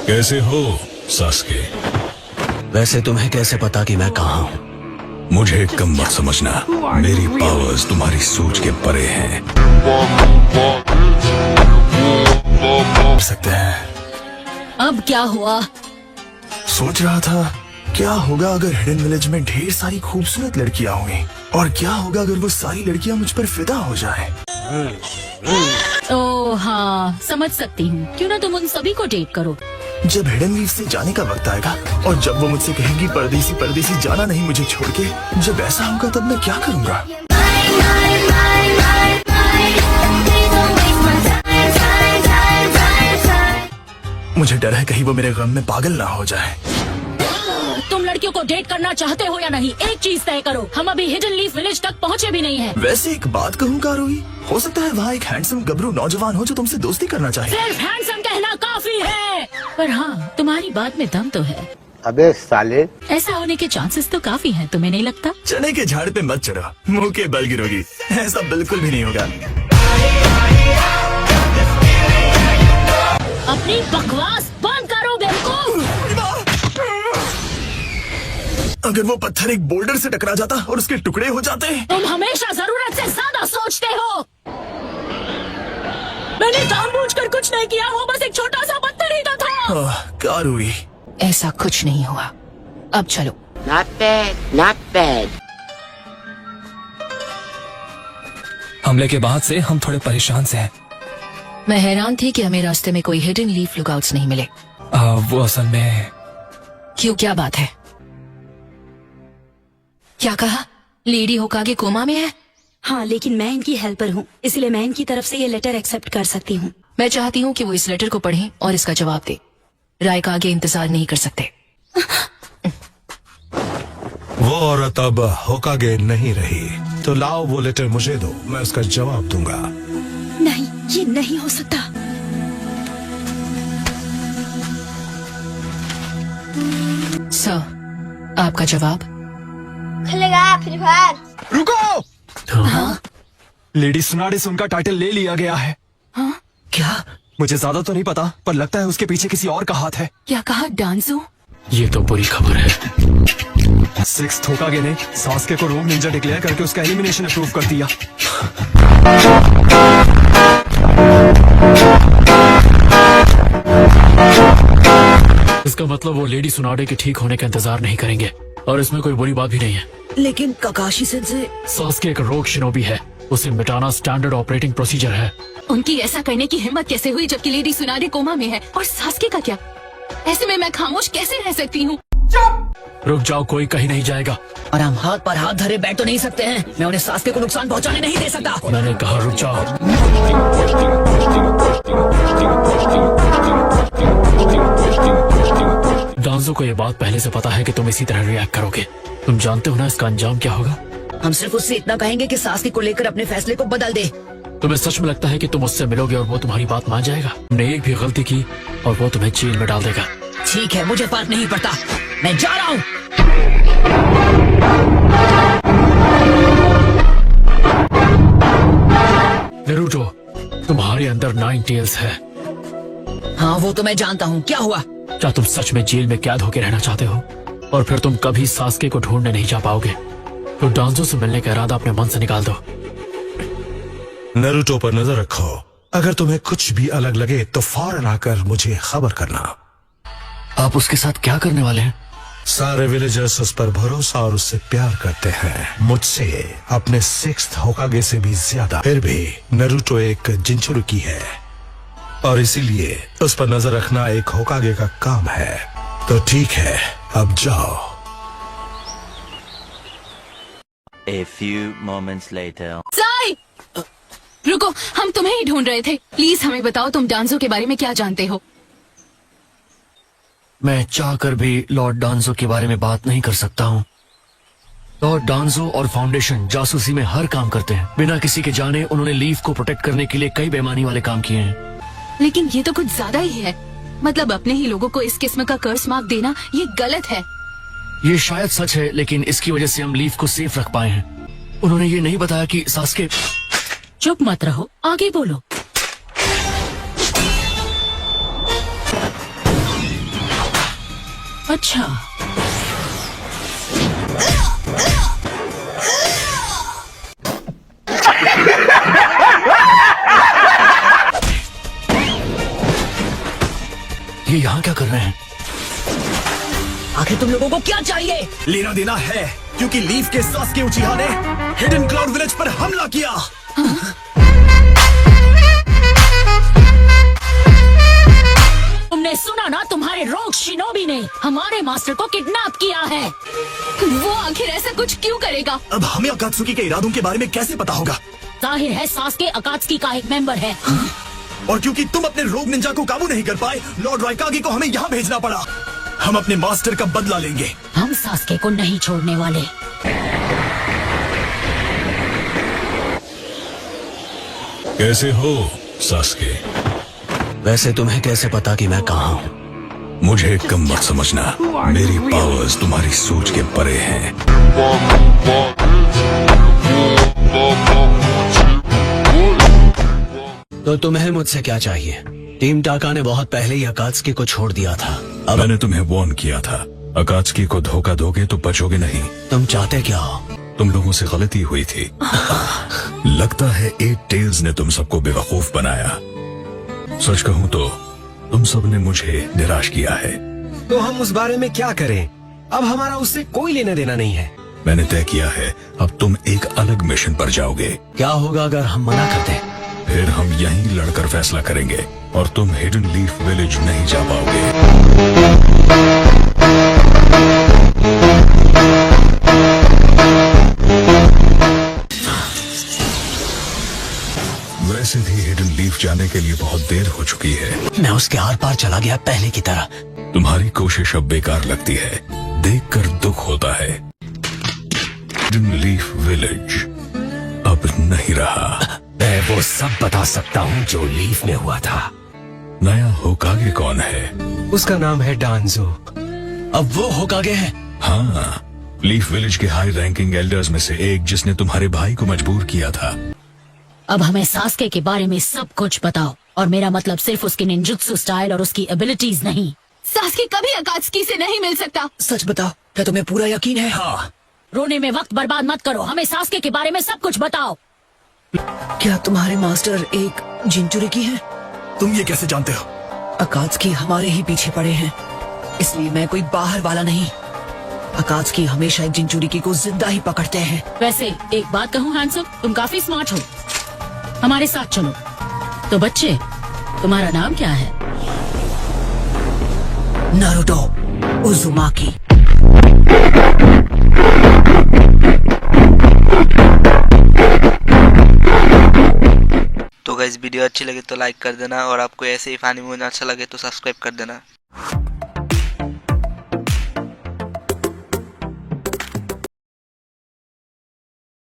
कैसे हो सास्के? वैसे तुम्हें कैसे पता कि मैं कहाँ हूँ? मुझे कम मत समझना, मेरी पावर्स तुम्हारी सोच के परे हैं। कर सकते हैं। अब क्या हुआ? सोच रहा था क्या होगा अगर हिडन विलेज में ढेर सारी खूबसूरत लड़कियां होंगी, और क्या होगा अगर वो सारी लड़कियां मुझ पर फिदा हो जाएं। ओह हाँ, समझ सकती हूँ। क्यों ना तुम उन सभी को डेट करो। जब हिडन लीफ से जाने का वक्त आएगा और जब वो मुझसे कहेंगी परदेसी परदेसी जाना नहीं मुझे छोड़ के, जब ऐसा होगा तब मैं क्या करूँगा? मुझे डर है कहीं वो मेरे गम में पागल ना हो जाए। तुम लड़कियों को डेट करना चाहते हो या नहीं, एक चीज तय करो। हम अभी हिडन लीफ विलेज तक पहुँचे भी नहीं हैं। वैसे एक बात कहूँ कारोही, हो सकता है वहाँ एक हैंडसम गबरू नौजवान हो जो तुमसे दोस्ती करना चाहे। सिर्फ हैंडसम कहना काफी है। पर हाँ, तुम्हारी बात में दम तो है। अबे साले, ऐसा होने के चांसेस तो काफी हैं, तुम्हें नहीं लगता? चने के झाड़ पे मत चढ़ो, मुंह के बल गिरोगी। ऐसा बिल्कुल भी नहीं होगा। अपनी बकवास बंद करो बेवकूफ। अगर वो पत्थर एक बोल्डर से टकरा जाता और उसके टुकड़े हो जाते। तुम हमेशा जरूरत से ज्यादा सोचते हो। मैंने जानबूझकर कुछ नहीं किया, वो बस एक छोटा सा पत्थर ही तो था। कारुई, ऐसा कुछ नहीं हुआ। अब चलो। not bad, not bad। हमले के बाद से हम थोड़े परेशान से हैं। मैं हैरान थी कि हमें रास्ते में कोई हिडन लीफ लुकआउट्स नहीं मिले। वो असल में क्यों, क्या बात है? क्या कहा? लेडी होकागे कोमा में है? हाँ, लेकिन मैं इनकी हेल्पर हूँ, इसलिए मैं इनकी तरफ से ये लेटर एक्सेप्ट कर सकती हूँ। मैं चाहती हूँ कि वो इस लेटर को पढ़ें और इसका जवाब दे। राय का आगे इंतजार नहीं कर सकते। वो औरत अब होकागे नहीं रही, तो लाओ वो लेटर मुझे दो, मैं उसका जवाब दूंगा। नहीं, ये नहीं हो सकता। सर, आपका जवाब? खुलेगा फ्री फायर। रुको। हाँ? लेडी सुनाडिस उनका टाइटल ले लिया गया है। हाँ? क्या? मुझे ज्यादा तो नहीं पता, पर लगता है उसके पीछे किसी और का हाथ है। क्या कहा डांसो? ये तो बुरी खबर है। सिक्स्थ होकागे ने सास्के को रोग निंजा डिक्लेयर करके उसका एलिमिनेशन अप्रूव कर दिया। इसका मतलब वो लेडी सुनाडे के ठीक होने का इंतजार नहीं करेंगे, और इसमें कोई बुरी बात भी नहीं है। लेकिन काकाशी सेंसे, सास्के एक रोग शिनोबी है, उसे मिटाना स्टैंडर्ड ऑपरेटिंग प्रोसीजर है। उनकी ऐसा करने की हिम्मत कैसे हुई जबकि लेडी सुनाडे कोमा में है? और सास्के का क्या? ऐसे में मैं खामोश कैसे रह सकती हूँ? रुक जाओ, कोई कहीं नहीं जाएगा। और हम हाथ पर हाथ धरे बैठ तो नहीं सकते हैं। मैं उन्हें सास्के को नुकसान पहुँचाने नहीं दे सकता। मैंने कहा रुक जाओ। डांजो को ये बात पहले से पता है कि तुम इसी तरह रिएक्ट करोगे। तुम जानते हो ना इसका अंजाम क्या होगा? हम सिर्फ उससे इतना कहेंगे कि सास्के को लेकर अपने फैसले को बदल दे। तुम्हें सच में लगता है कि तुम उससे मिलोगे और वो तुम्हारी बात मान जाएगा? तुमने एक भी गलती की और वो तुम्हें जेल में डाल देगा। ठीक है, मुझे फर्क नहीं पड़ता, मैं जा रहा हूँ। नरूटो, तुम्हारे अंदर 9 टेल्स है। हाँ, वो तो मैं जानता हूँ। क्या हुआ? क्या तुम सच में जेल में कैद होकर रहना चाहते हो? और फिर तुम कभी सास्के को ढूंढने नहीं जा पाओगे, तो डांजो से मिलने का इरादा अपने मन से निकाल दो। नरूटो पर नजर रखो, अगर तुम्हें कुछ भी अलग लगे तो फौरन आकर मुझे खबर करना। आप उसके साथ क्या करने वाले हैं? सारे विलेजर्स उस पर भरोसा और उससे प्यार करते हैं, मुझसे अपने सिक्स्थ होकागे से भी ज्यादा। फिर भी नरूटो एक जिंचुरुकी है, और इसीलिए उस पर नजर रखना एक होकागे का काम है। तो ठीक है, अब जाओ। A few moments later. Sai! रुको, हम तुम्हें ही ढूंढ रहे थे। प्लीज हमें बताओ, तुम डांजो के बारे में क्या जानते हो? मैं चाहकर भी लॉर्ड डांजो के बारे में बात नहीं कर सकता हूँ। लॉर्ड डांजो और फाउंडेशन जासूसी में हर काम करते हैं। बिना किसी के जाने उन्होंने लीफ को प्रोटेक्ट करने के लिए कई बेईमानी वाले काम किए हैं। लेकिन ये तो कुछ ज्यादा ही है। मतलब अपने ही लोगों को इस किस्म का कर्स मार्क देना, ये गलत है। ये शायद सच है, लेकिन इसकी वजह से हम लीफ को सेफ रख पाए हैं। उन्होंने ये नहीं बताया कि सास्के। चुप मत रहो, आगे बोलो। अच्छा, ये यहाँ क्या कर रहे हैं? आखिर तुम लोगों को क्या चाहिए? लेना देना है, क्योंकि लीफ के सास्के उचिहा ने हिडन क्लाउड विलेज पर हमला किया। तुमने सुना ना, तुम्हारे रोग शिनोबी ने हमारे मास्टर को किडनैप किया है। वो आखिर ऐसा कुछ क्यों करेगा? अब हमें अकात्सुकी के इरादों के बारे में कैसे पता होगा? जाहिर है सास्के अकात्सुकी का एक मेंबर है। और क्योंकि तुम अपने रोग निंजा को काबू नहीं कर पाए, लॉर्ड राइकागी को हमें यहाँ भेजना पड़ा। हम अपने मास्टर का बदला लेंगे। हम सास्के को नहीं छोड़ने वाले। कैसे हो सास्के? वैसे तुम्हें कैसे पता कि मैं कहाँ हूँ? मुझे कम मत समझना, मेरी पावर्स तुम्हारी सोच के परे हैं। तो तुम्हें मुझसे क्या चाहिए? टीम टाका ने बहुत पहले ही अकात्सुकी को छोड़ दिया था। अब मैंने तुम्हें वार्न किया था, अकात्सुकी को धोखा दोगे तो बचोगे नहीं। तुम चाहते क्या हो? तुम लोगों से गलती हुई थी। लगता है 8 टेल्स ने तुम सबको बेवकूफ बनाया। सच कहूँ तो तुम सब ने मुझे निराश किया है। तो हम उस बारे में क्या करें? अब हमारा उससे कोई लेना देना नहीं है। मैंने तय किया है, अब तुम एक अलग मिशन पर जाओगे। क्या होगा अगर हम मना कर दें? फिर हम यहीं लड़कर फैसला करेंगे और तुम हिडन लीफ विलेज नहीं जा पाओगे। वैसे भी हिडन लीफ जाने के लिए बहुत देर हो चुकी है। मैं उसके आर पार चला गया पहले की तरह। तुम्हारी कोशिश अब बेकार लगती है, देखकर दुख होता है। हिडन लीफ विलेज अब नहीं रहा। मैं वो सब बता सकता हूँ जो लीफ में हुआ था। नया होकागे कौन है? उसका नाम है डांजो। अब वो होकागे है? हाँ, लीफ विलेज के हाई रैंकिंग एल्डर्स में से एक, जिसने तुम्हारे भाई को मजबूर किया था। अब हमें सास्के के बारे में सब कुछ बताओ, और मेरा मतलब सिर्फ उसके निंजुत्सु स्टाइल और उसकी एबिलिटीज नहीं। सास्के कभी अकात्सुकी से नहीं मिल सकता। सच बताओ, क्या तुम्हें पूरा यकीन है? हाँ, रोने में वक्त बर्बाद मत करो, हमें सास्के के बारे में सब कुछ बताओ। क्या तुम्हारे मास्टर एक जिंचुरिकी है? तुम ये कैसे जानते हो? अकात्सुकी हमारे ही पीछे पड़े हैं, इसलिए मैं कोई बाहर वाला नहीं। अकात्सुकी हमेशा एक जिंचुरिकी को जिंदा ही पकड़ते हैं। वैसे एक बात कहूँ हैंडसम, तुम काफी स्मार्ट हो, हमारे साथ चलो। तो बच्चे, तुम्हारा नाम क्या है? नारुतो उजुमाकी। तो गाइस वीडियो अच्छी लगे तो लाइक कर देना, और आपको ऐसे ही फानी मूवी अच्छा लगे तो सब्सक्राइब कर देना।